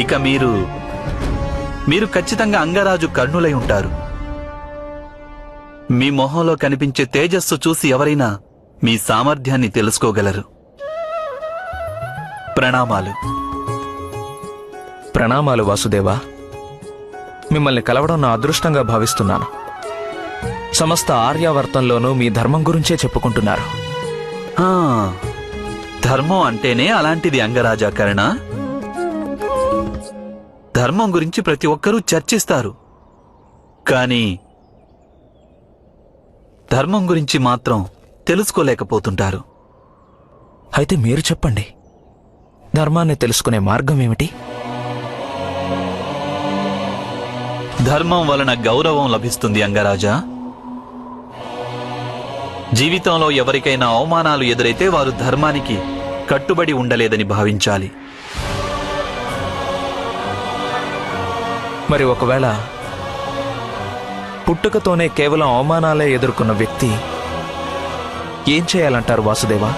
ఇక మీరు ఖచ్చితంగా అంగరాజు కర్ణులై ఉంటారు. మీ మొహంలో కనిపించే తేజస్సు చూసి ఎవరైనా మీ సామర్థ్యాన్ని తెలుసుకోగలరు. ప్రణామాలు. ప్రణామాలు వాసుదేవా. మిమ్మల్ని కలవడం నా అదృష్టంగా భావిస్తున్నాను. సమస్త ఆర్యావర్తంలోనూ మీ ధర్మం గురించే చెప్పుకుంటున్నారు. ధర్మం అంటేనే అలాంటిది అంగరాజా కర్ణ. ధర్మం గురించి ప్రతి ఒక్కరూ చర్చిస్తారు, కానీ ధర్మం గురించి మాత్రం తెలుసుకోలేకపోతుంటారు. అయితే మీరు చెప్పండి, ధర్మాన్ని తెలుసుకునే మార్గం ఏమిటి? ధర్మం వలన గౌరవం లభిస్తుంది అంగరాజా. జీవితంలో ఎవరికైనా అవమానాలు ఎదురైతే వారు ధర్మానికి కట్టుబడి ఉండలేదని భావించాలి. మరి ఒకవేళ పుట్టుకతోనే కేవలం అవమానాలే ఎదుర్కొన్న వ్యక్తి ఏం చేయాలంటారు వాసుదేవా?